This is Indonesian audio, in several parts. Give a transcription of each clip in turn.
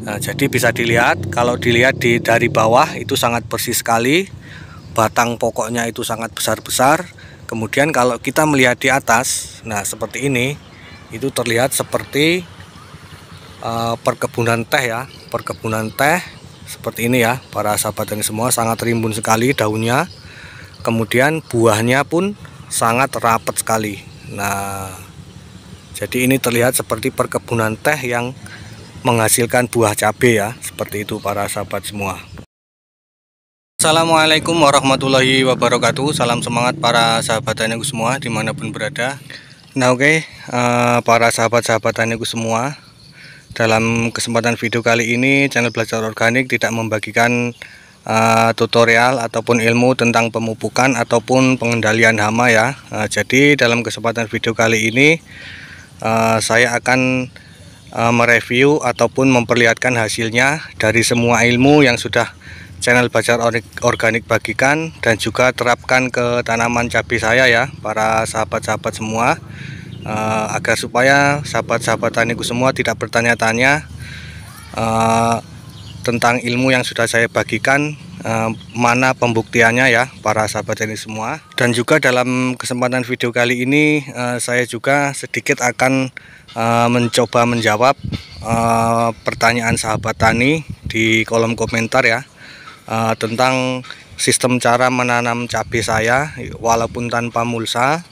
Nah, jadi bisa dilihat, kalau dilihat dari bawah itu sangat bersih sekali, batang pokoknya itu sangat besar-besar. Kemudian kalau kita melihat di atas, nah seperti ini, itu terlihat seperti perkebunan teh ya, perkebunan teh seperti ini ya, para sahabat tani semua, sangat rimbun sekali daunnya. Kemudian buahnya pun sangat rapat sekali. Nah, jadi ini terlihat seperti perkebunan teh yang menghasilkan buah cabai ya, seperti itu para sahabat semua. Assalamualaikum warahmatullahi wabarakatuh. Salam semangat para sahabat taniku semua dimanapun berada. Nah oke, para sahabat-sahabat taniku semua, dalam kesempatan video kali ini channel Belajar Organik tidak membagikan tutorial ataupun ilmu tentang pemupukan ataupun pengendalian hama ya. Jadi dalam kesempatan video kali ini saya akan mereview ataupun memperlihatkan hasilnya dari semua ilmu yang sudah channel Belajar Organik bagikan dan juga terapkan ke tanaman cabai saya ya, para sahabat-sahabat semua, agar supaya sahabat-sahabat taniku semua tidak bertanya-tanya tentang ilmu yang sudah saya bagikan, mana pembuktiannya ya para sahabat tani semua. Dan juga dalam kesempatan video kali ini saya juga sedikit akan mencoba menjawab pertanyaan sahabat tani di kolom komentar ya, tentang sistem cara menanam cabai saya walaupun tanpa mulsa,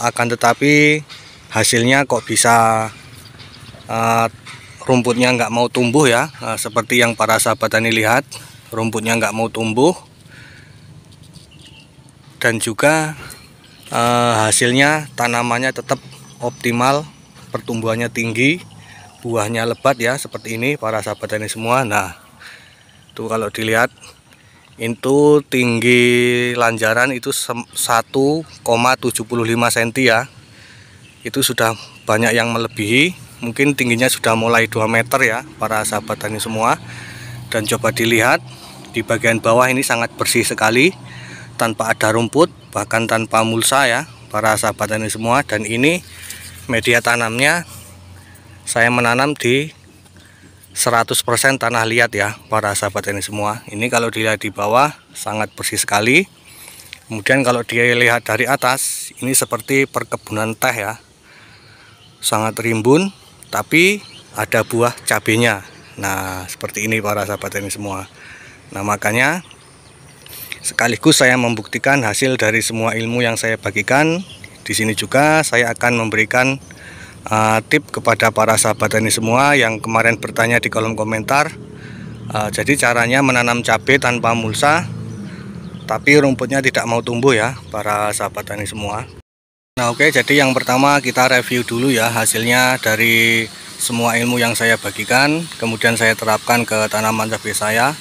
akan tetapi hasilnya kok bisa rumputnya nggak mau tumbuh ya. Seperti yang para sahabat tani lihat, rumputnya nggak mau tumbuh, dan juga hasilnya tanamannya tetap optimal, pertumbuhannya tinggi, buahnya lebat ya, seperti ini para sahabat tani semua. Nah, itu kalau dilihat itu tinggi lanjaran itu 1,75 cm ya. Itu sudah banyak yang melebihi, mungkin tingginya sudah mulai 2 meter ya para sahabat tani semua. Dan coba dilihat di bagian bawah ini sangat bersih sekali, tanpa ada rumput, bahkan tanpa mulsa ya para sahabat tani semua. Dan ini media tanamnya saya menanam di 100% tanah liat ya para sahabat tani semua. Ini kalau dilihat di bawah sangat bersih sekali. Kemudian kalau dilihat dari atas, ini seperti perkebunan teh ya, sangat rimbun, tapi ada buah cabenya. Nah seperti ini para sahabat tani semua. Nah makanya sekaligus saya membuktikan hasil dari semua ilmu yang saya bagikan. Di sini juga saya akan memberikan tip kepada para sahabat tani semua yang kemarin bertanya di kolom komentar. Jadi caranya menanam cabai tanpa mulsa tapi rumputnya tidak mau tumbuh ya para sahabat tani semua. Nah oke, jadi yang pertama kita review dulu ya hasilnya dari semua ilmu yang saya bagikan, kemudian saya terapkan ke tanaman cabai saya.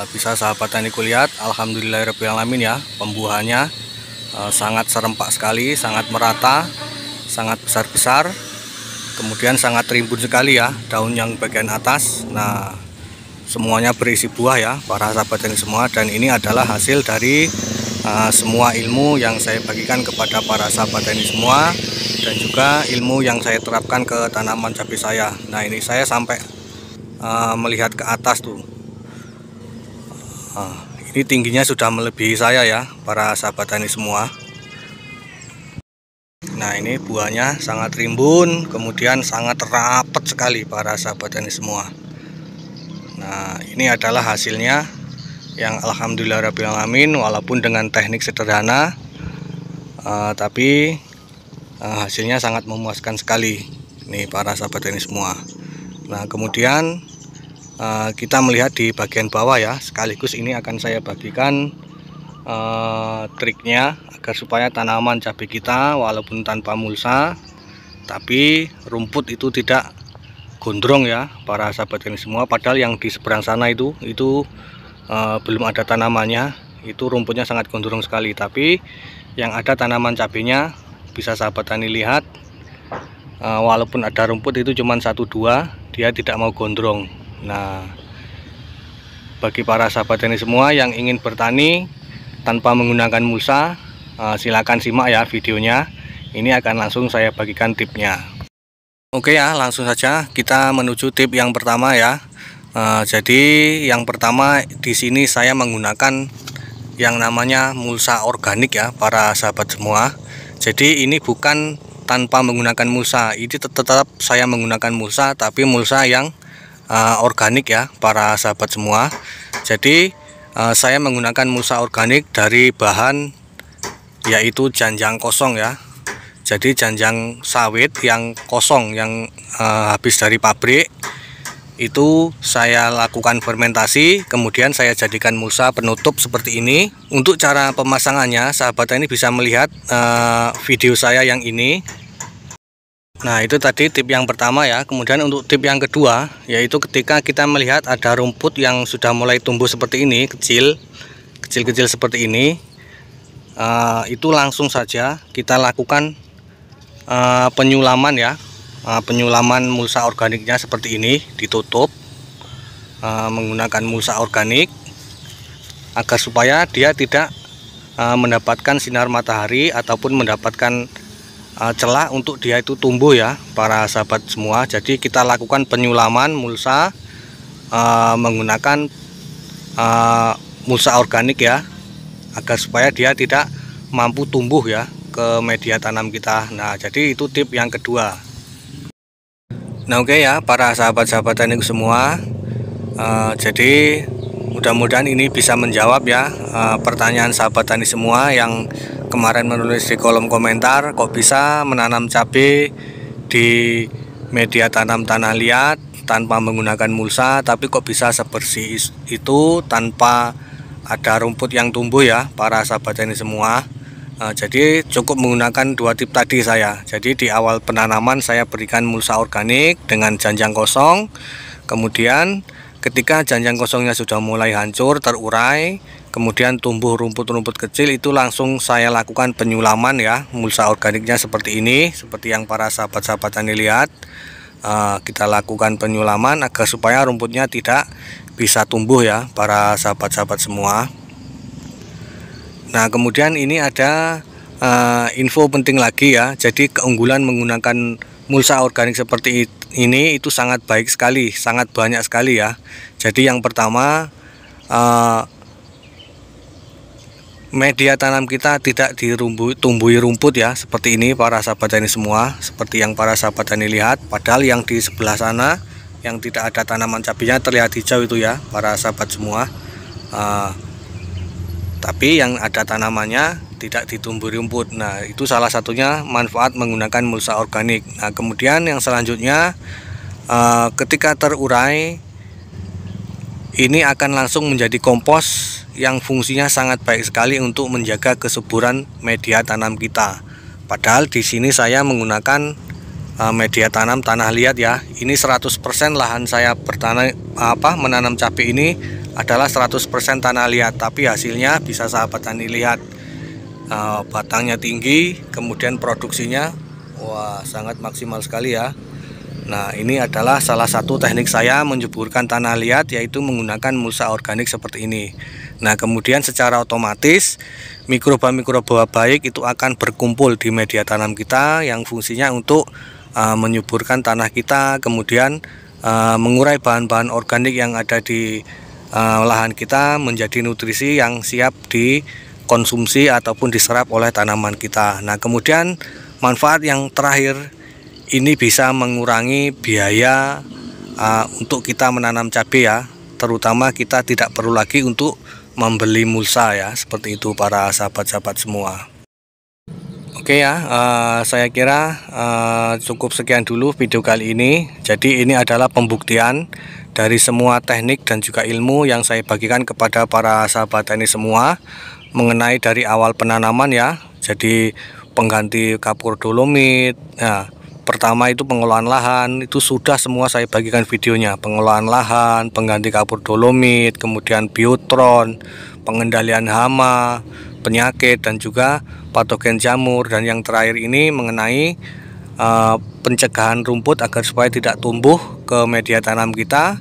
Bisa sahabat taniku lihat, alhamdulillahirobbilalamin ya, pembuahannya sangat serempak sekali, sangat merata, sangat besar-besar, kemudian sangat rimbun sekali ya daun yang bagian atas. Nah semuanya berisi buah ya para sahabat tani semua, dan ini adalah hasil dari semua ilmu yang saya bagikan kepada para sahabat tani semua, dan juga ilmu yang saya terapkan ke tanaman cabai saya. Nah ini saya sampai melihat ke atas tuh, ini tingginya sudah melebihi saya ya para sahabat tani semua. Nah ini buahnya sangat rimbun, kemudian sangat rapat sekali para sahabat tani semua. Nah ini adalah hasilnya yang alhamdulillahirobbilalamin, walaupun dengan teknik sederhana, tapi hasilnya sangat memuaskan sekali nih para sahabat tani semua. Nah kemudian kita melihat di bagian bawah ya, sekaligus ini akan saya bagikan triknya agar supaya tanaman cabai kita walaupun tanpa mulsa tapi rumput itu tidak gondrong ya para sahabat tani semua. Padahal yang di seberang sana itu belum ada tanamannya, itu rumputnya sangat gondrong sekali, tapi yang ada tanaman cabainya bisa sahabat tani lihat, walaupun ada rumput itu cuma 1-2, dia tidak mau gondrong. Nah bagi para sahabat tani semua yang ingin bertani tanpa menggunakan mulsa, silakan simak ya videonya. Ini akan langsung saya bagikan tipnya. Oke ya, langsung saja kita menuju tip yang pertama ya. Jadi yang pertama di sini saya menggunakan yang namanya mulsa organik ya para sahabat semua. Jadi ini bukan tanpa menggunakan mulsa, ini tetap saya menggunakan mulsa, tapi mulsa yang organik ya para sahabat semua. Jadi saya menggunakan mulsa organik dari bahan yaitu janjang kosong ya. Jadi janjang sawit yang kosong yang habis dari pabrik itu saya lakukan fermentasi, kemudian saya jadikan mulsa penutup seperti ini. Untuk cara pemasangannya, sahabat ini bisa melihat video saya yang ini. Nah, itu tadi tip yang pertama ya. Kemudian untuk tip yang kedua, yaitu ketika kita melihat ada rumput yang sudah mulai tumbuh seperti ini, kecil-kecil seperti ini, itu langsung saja kita lakukan penyulaman ya. Penyulaman mulsa organiknya seperti ini, ditutup menggunakan mulsa organik agar supaya dia tidak mendapatkan sinar matahari ataupun mendapatkan celah untuk dia itu tumbuh ya para sahabat semua. Jadi kita lakukan penyulaman mulsa menggunakan mulsa organik ya, agar supaya dia tidak mampu tumbuh ya ke media tanam kita. Nah, jadi itu tip yang kedua. Nah, oke ya para sahabat-sahabat teknik semua, jadi mudah-mudahan ini bisa menjawab ya pertanyaan sahabat tani semua yang kemarin menulis di kolom komentar, kok bisa menanam cabai di media tanam tanah liat tanpa menggunakan mulsa, tapi kok bisa sebersih itu tanpa ada rumput yang tumbuh ya para sahabat tani semua. Jadi cukup menggunakan dua tip tadi saya. Jadi di awal penanaman saya berikan mulsa organik dengan janjang kosong. Kemudian ketika janjang kosongnya sudah mulai hancur, terurai, kemudian tumbuh rumput-rumput kecil, itu langsung saya lakukan penyulaman ya, mulsa organiknya seperti ini, seperti yang para sahabat-sahabat tani lihat. Kita lakukan penyulaman agar supaya rumputnya tidak bisa tumbuh ya para sahabat-sahabat semua. Nah, kemudian ini ada info penting lagi ya. Jadi keunggulan menggunakan mulsa organik seperti ini itu sangat baik sekali, sangat banyak sekali ya. Jadi yang pertama, media tanam kita tidak ditumbuhi rumput ya, seperti ini para sahabat tani semua, seperti yang para sahabat tani lihat. Padahal yang di sebelah sana yang tidak ada tanaman cabainya terlihat hijau itu ya para sahabat semua. Tapi yang ada tanamannya tidak ditumbuhi rumput. Nah, itu salah satunya manfaat menggunakan mulsa organik. Nah, kemudian yang selanjutnya, ketika terurai, ini akan langsung menjadi kompos yang fungsinya sangat baik sekali untuk menjaga kesuburan media tanam kita. Padahal di sini saya menggunakan media tanam tanah liat ya. Ini 100% lahan saya menanam cabai ini adalah 100% tanah liat, tapi hasilnya bisa sahabat tani lihat, batangnya tinggi, kemudian produksinya wah sangat maksimal sekali ya. Nah, ini adalah salah satu teknik saya menyuburkan tanah liat, yaitu menggunakan mulsa organik seperti ini. Nah, kemudian secara otomatis mikroba-mikroba baik itu akan berkumpul di media tanam kita yang fungsinya untuk menyuburkan tanah kita, kemudian mengurai bahan-bahan organik yang ada di lahan kita menjadi nutrisi yang siap dikonsumsi ataupun diserap oleh tanaman kita. Nah, kemudian manfaat yang terakhir, ini bisa mengurangi biaya untuk kita menanam cabai ya, terutama kita tidak perlu lagi untuk membeli mulsa ya, seperti itu para sahabat-sahabat semua. Oke ya, saya kira cukup sekian dulu video kali ini. Jadi ini adalah pembuktian dari semua teknik dan juga ilmu yang saya bagikan kepada para sahabat tani semua mengenai dari awal penanaman ya. Jadi pengganti kapur dolomit, nah, pertama itu pengolahan lahan, itu sudah semua saya bagikan videonya. Pengolahan lahan, pengganti kapur dolomit, kemudian biotron, pengendalian hama, penyakit, dan juga patogen jamur. Dan yang terakhir ini mengenai pencegahan rumput agar supaya tidak tumbuh ke media tanam kita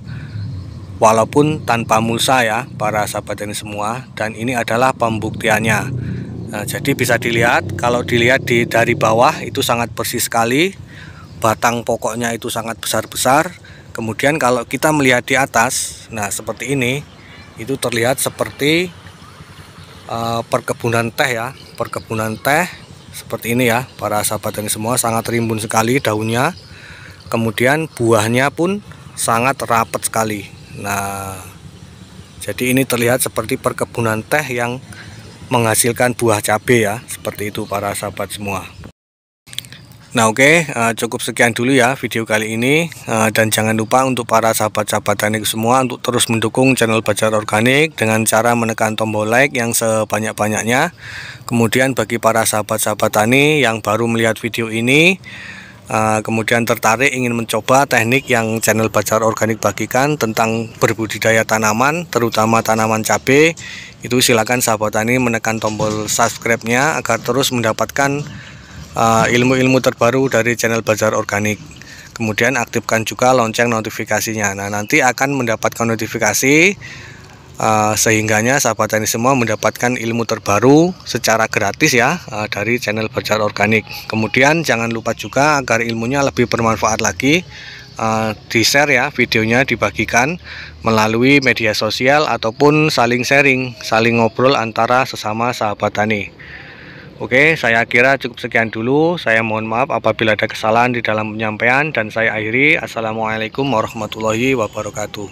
walaupun tanpa mulsa ya para sahabat ini semua. Dan ini adalah pembuktiannya. Nah, jadi bisa dilihat, kalau dilihat dari bawah itu sangat bersih sekali, batang pokoknya itu sangat besar-besar. Kemudian kalau kita melihat di atas, nah seperti ini, itu terlihat seperti perkebunan teh ya, perkebunan teh seperti ini ya para sahabat tani semua, sangat rimbun sekali daunnya. Kemudian buahnya pun sangat rapat sekali. Nah, jadi ini terlihat seperti perkebunan teh yang menghasilkan buah cabai ya, seperti itu para sahabat semua. Nah oke, cukup sekian dulu ya video kali ini, dan jangan lupa untuk para sahabat-sahabat tani semua untuk terus mendukung channel Bajar Organik dengan cara menekan tombol like yang sebanyak-banyaknya. Kemudian bagi para sahabat-sahabat tani yang baru melihat video ini, kemudian tertarik ingin mencoba teknik yang channel Bajar Organik bagikan tentang berbudidaya tanaman, terutama tanaman cabai, itu silakan sahabat tani menekan tombol subscribe-nya agar terus mendapatkan ilmu-ilmu terbaru dari channel Bajar Organik. Kemudian aktifkan juga lonceng notifikasinya. Nah, nanti akan mendapatkan notifikasi sehingganya sahabat tani semua mendapatkan ilmu terbaru secara gratis ya dari channel Bajar Organik. Kemudian jangan lupa juga agar ilmunya lebih bermanfaat lagi, di-share ya videonya, dibagikan melalui media sosial ataupun saling sharing, saling ngobrol antara sesama sahabat tani. Oke, saya kira cukup sekian dulu. Saya mohon maaf apabila ada kesalahan di dalam penyampaian, dan saya akhiri. Assalamualaikum warahmatullahi wabarakatuh.